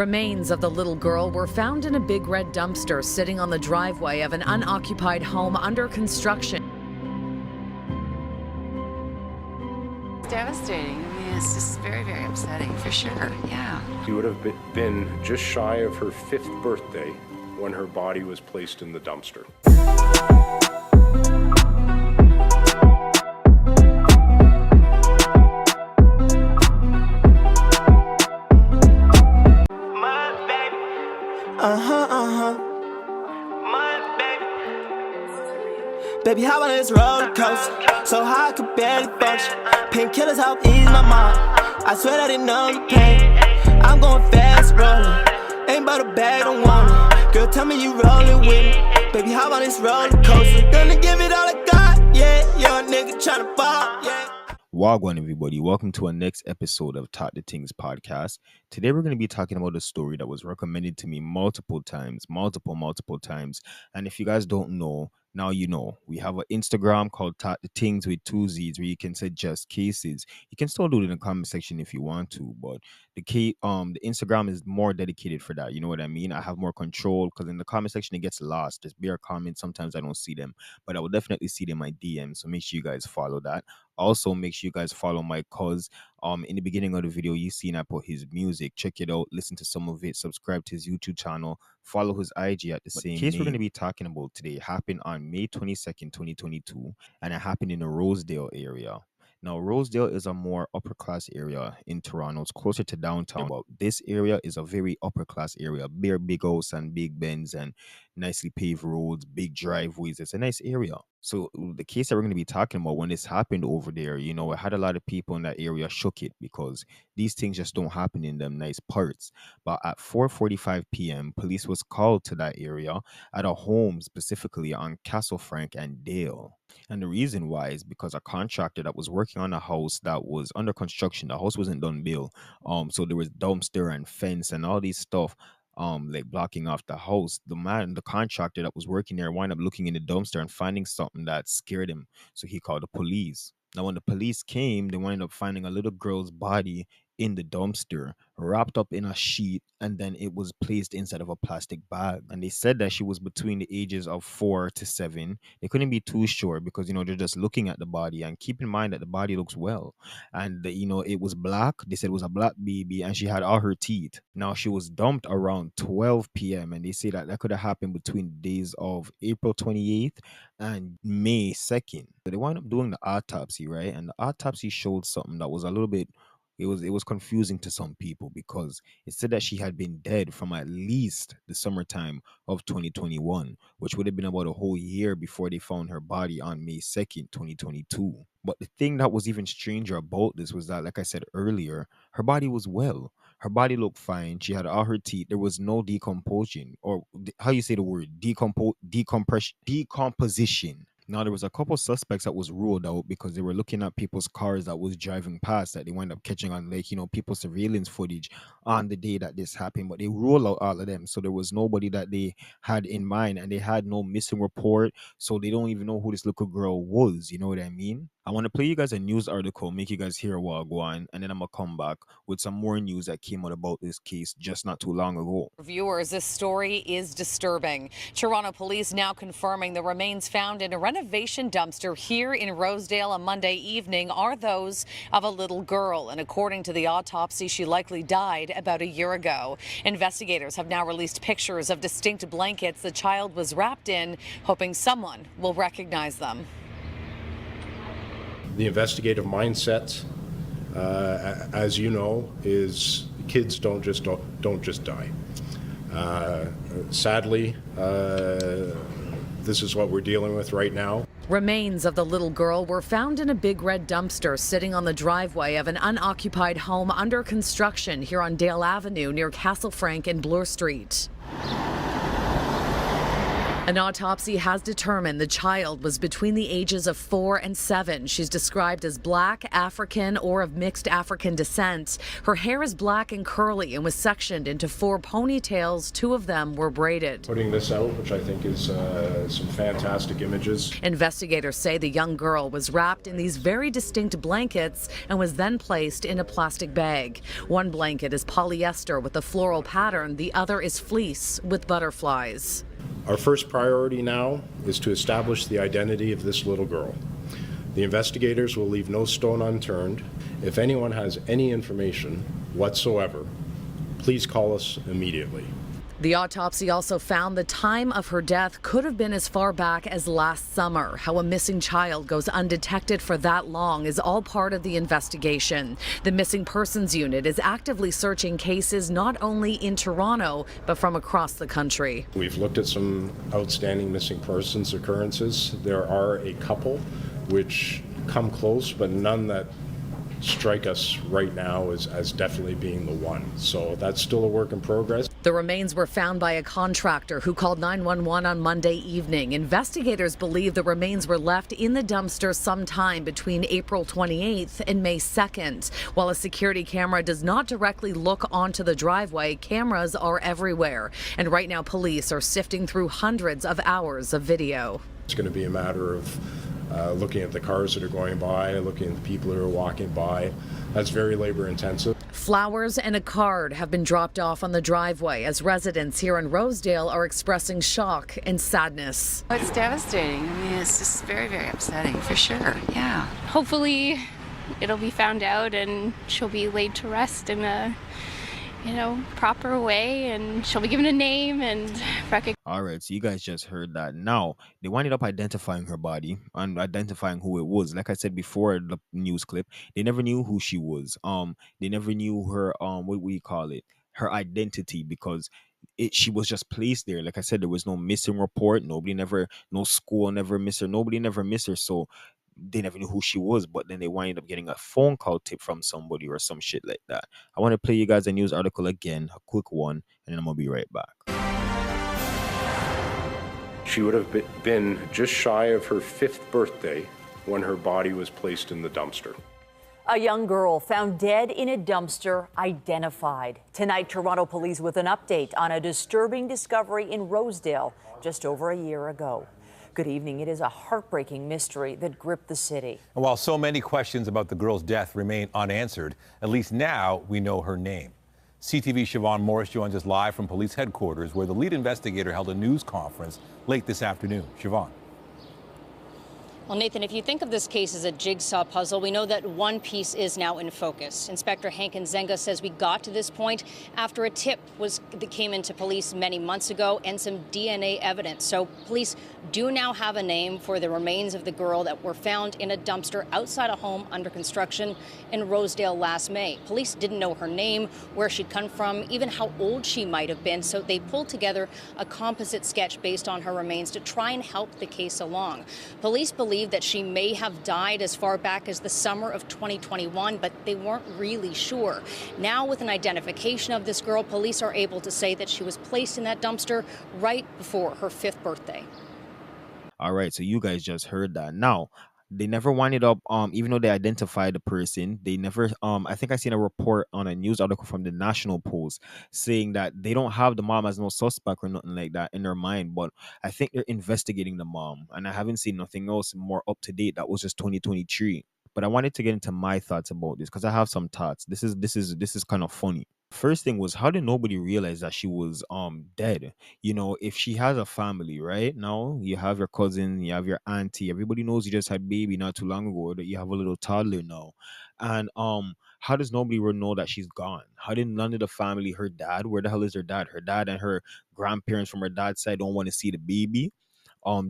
Remains of the little girl were found in a big red dumpster sitting on the driveway of an unoccupied home under construction. It's devastating. I mean, it's just very, very upsetting for sure. Yeah. She would have been just shy of her 5th birthday when her body was placed in the dumpster. Baby, how on this roller coaster? So high I could barely function. Painkillers help ease my mind. I swear that it numb the pain. I'm going fast, rolling. Ain't but a bag, don't want it. Girl, tell me you rolling with me. Baby, how on this roller coaster? Gonna give it all I got, yeah. Young nigga tryna ball, yeah. Wagwan, everybody. Welcome to our next episode of Talk the Things podcast. Today, we're going to be talking about a story that was recommended to me multiple times. And if you guys don't know, now you know. We have an Instagram called Talk the Things with 2 Z's where you can suggest cases. You can still do it in the comment section if you want to, but the Instagram is more dedicated for that. You know what I mean? I have more control because in the comment section it gets lost. There's bare comments. Sometimes I don't see them, but I will definitely see them in my DM. So make sure you guys follow that. Also, make sure you guys follow my cuz. In the beginning of the video, you seen I put his music. Check it out. Listen to some of it. Subscribe to his YouTube channel. Follow his IG at the same name. The case we're going to be talking about today happened on May 22nd, 2022, and it happened in the Rosedale area. Now, Rosedale is a more upper class area in Toronto. It's closer to downtown. But this area is a very upper class area. Bare big house and big Benz and nicely paved roads, big driveways. It's a nice area. So the case that we're going to be talking about, when this happened over there, you know, it had a lot of people in that area shook it because these things just don't happen in them nice parts. But at 4:45 p.m., police was called to that area at a home specifically on Castle Frank and Dale. And the reason why is because a contractor that was working on a house that was under construction, the house wasn't done built. So there was dumpster and fence and all these stuff like blocking off the house. The contractor that was working there wound up looking in the dumpster and finding something that scared him. So he called the police. Now, when the police came, they wound up finding a little girl's body in the dumpster, wrapped up in a sheet, and then it was placed inside of a plastic bag. And they said that she was between the ages of 4 to 7. They couldn't be too sure because, you know, they're just looking at the body. And keep in mind that the body looks well. And, you know, it was black. They said it was a black baby and she had all her teeth. Now, she was dumped around 12 p.m. And they say that could have happened between the days of April 28th and May 2nd. So they wound up doing the autopsy, right? And the autopsy showed something that was a little bit, it was confusing to some people because it said that she had been dead from at least the summertime of 2021, which would have been about a whole year before they found her body on May 2nd, 2022. But the thing that was even stranger about this was that, like I said earlier, her body was well. Her body looked fine. She had all her teeth. There was no decomposition, or how you say the word, decomposition. Now, there was a couple suspects that was ruled out because they were looking at people's cars that was driving past that they wound up catching on, like, you know, people's surveillance footage on the day that this happened. But they ruled out all of them. So there was nobody that they had in mind, and they had no missing report. So they don't even know who this little girl was. You know what I mean? I want to play you guys a news article, make you guys hear what go on, and then I'm going to come back with some more news that came out about this case just not too long ago. Viewers, this story is disturbing. Toronto police now confirming the remains found in a renovation dumpster here in Rosedale on Monday evening are those of a little girl. And according to the autopsy, she likely died about a year ago. Investigators have now released pictures of distinct blankets the child was wrapped in, hoping someone will recognize them. The investigative mindset, as you know, is kids don't just die. Sadly, this is what we're dealing with right now. Remains of the little girl were found in a big red dumpster sitting on the driveway of an unoccupied home under construction here on Dale Avenue near Castle Frank and Bloor Street. An autopsy has determined the child was between the ages of 4 and 7. She's described as black, African, or of mixed African descent. Her hair is black and curly and was sectioned into 4 ponytails. 2 of them were braided. Putting this out, which I think is some fantastic images. Investigators say the young girl was wrapped in these very distinct blankets and was then placed in a plastic bag. One blanket is polyester with a floral pattern. The other is fleece with butterflies. Our first priority now is to establish the identity of this little girl. The investigators will leave no stone unturned. If anyone has any information whatsoever, please call us immediately. The autopsy also found the time of her death could have been as far back as last summer. How a missing child goes undetected for that long is all part of the investigation. The Missing Persons Unit is actively searching cases not only in Toronto, but from across the country. We've looked at some outstanding missing persons occurrences. There are a couple which come close, but none that strike us right now as definitely being the one. So that's still a work in progress. The remains were found by a contractor who called 911 on Monday evening. Investigators believe the remains were left in the dumpster sometime between April 28th and May 2nd. While a security camera does not directly look onto the driveway, cameras are everywhere. And right now, police are sifting through hundreds of hours of video. It's going to be a matter of looking at the cars that are going by, looking at the people who are walking by. That's very labor intensive. Flowers and a card have been dropped off on the driveway as residents here in Rosedale are expressing shock and sadness. It's devastating. I mean, it's just very, very upsetting for sure. Yeah. Hopefully it'll be found out and she'll be laid to rest in a proper way, and she'll be given a name and recognized. All right, so you guys just heard that. Now they winded up identifying her body and identifying who it was. Like I said before, the news clip, they never knew who she was. They never knew her what we call it, her identity, because she was just placed there. Like I said, there was no missing report. No school never missed her. Nobody never missed her. So they never knew who she was, but then they wind up getting a phone call tip from somebody or some shit like that. I want to play you guys a news article again, a quick one, and then I'm gonna be right back. She would have been just shy of her 5th birthday when her body was placed in the dumpster. A young girl found dead in a dumpster, identified. Tonight, Toronto police with an update on a disturbing discovery in Rosedale just over a year ago. Good evening. It is a heartbreaking mystery that gripped the city. And while so many questions about the girl's death remain unanswered, at least now we know her name. CTV's Siobhan Morris joins us live from police headquarters, where the lead investigator held a news conference late this afternoon. Siobhan. Well, Nathan, if you think of this case as a jigsaw puzzle, we know that one piece is now in focus. Inspector Hank Nzenga says we got to this point after a tip that came into police many months ago and some DNA evidence. So police do now have a name for the remains of the girl that were found in a dumpster outside a home under construction in Rosedale last May. Police didn't know her name, where she'd come from, even how old she might have been. So they pulled together a composite sketch based on her remains to try and help the case along. Police believe that she may have died as far back as the summer of 2021, but they weren't really sure. Now, with an identification of this girl, police are able to say that she was placed in that dumpster right before her 5th birthday. All right, so you guys just heard that. Now, they never winded up, even though they identified the person, they never, I think I seen a report on a news article from the National Post saying that they don't have the mom as no suspect or nothing like that in their mind, but I think they're investigating the mom, and I haven't seen nothing else more up to date. That was just 2023. But I wanted to get into my thoughts about this because I have some thoughts. This is kind of funny. First thing was, how did nobody realize that she was dead? If she has a family, right? Now you have your cousin, you have your auntie, everybody knows you just had baby not too long ago, that you have a little toddler now. And how does nobody know that she's gone? How did none of the family, her dad, where the hell is her dad? Her dad and her grandparents from her dad's side don't want to see the baby.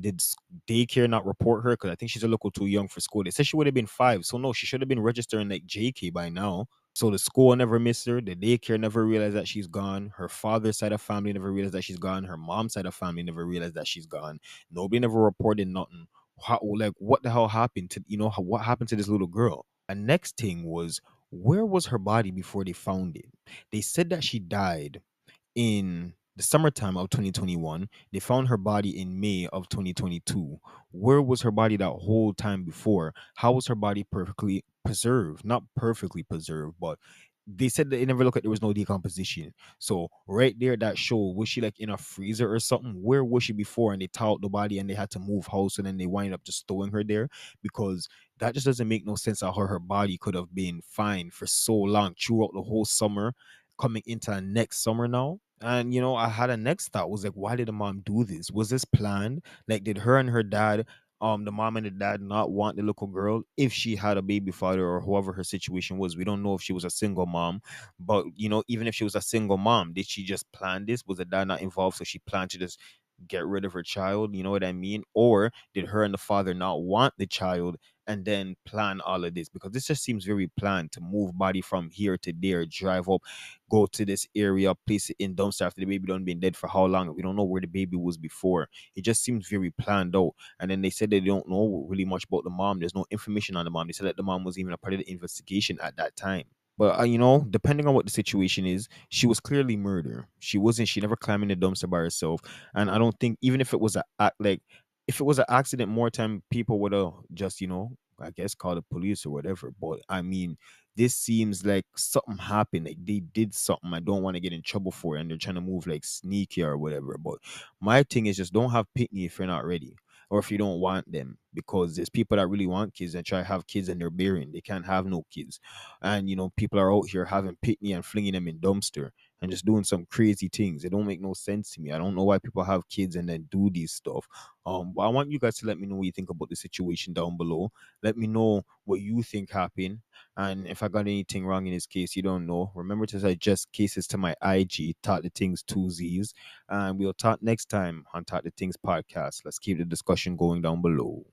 Did daycare not report her? Because I think she's a little too young for school. They said she would have been 5. So no, she should have been registering like JK by now. So the school never missed her. The daycare never realized that she's gone. Her father's side of family never realized that she's gone. Her mom's side of family never realized that she's gone. Nobody never reported nothing. What the hell happened to, what happened to this little girl? And next thing was, where was her body before they found it? They said that she died in the summertime of 2021. They found her body in May of 2022. Where was her body that whole time before? How was her body perfectly preserved? Not perfectly preserved, but they said that they never looked at there was no decomposition. So right there, that show, was she like in a freezer or something? Where was she before? And they towed out the body and they had to move house, and then they wind up just stowing her there, because that just doesn't make no sense how her body could have been fine for so long throughout the whole summer, coming into the next summer now. And I had a next thought, was like, why did the mom do this? Was this planned? Like, did her and her dad, the mom and the dad, not want the little girl if she had a baby father or whoever her situation was? We don't know if she was a single mom, but even if she was a single mom, did she just plan this? Was the dad not involved, so she planned to just get rid of her child? You know what I mean? Or did her and the father not want the child and then plan all of this? Because this just seems very planned, to move body from here to there, drive up, go to this area, place it in dumpster after the baby done been dead for how long? We don't know where the baby was before. It just seems very planned out. And then they said they don't know really much about the mom. There's no information on the mom. They said that the mom was even a part of the investigation at that time. But depending on what the situation is, she was clearly murder. She wasn't. She never climbed in the dumpster by herself. And I don't think, even if it was if it was an accident, more time people would have just I guess call the police or whatever. But I mean, this seems like something happened. Like they did something. I don't want to get in trouble for it, and they're trying to move like sneaky or whatever. But my thing is, just don't have pitney if you're not ready, or if you don't want them, because there's people that really want kids and try to have kids and they're bearing. They can't have no kids. And people are out here having pitney and flinging them in dumpster and just doing some crazy things. It don't make no sense to me. I don't know why people have kids and then do these stuff. But I want you guys to let me know what you think about the situation down below. Let me know what you think happened. And if I got anything wrong in this case, you don't know, remember to suggest cases to my IG, Talk the Things 2Zs. And we'll talk next time on Talk the Things podcast. Let's keep the discussion going down below.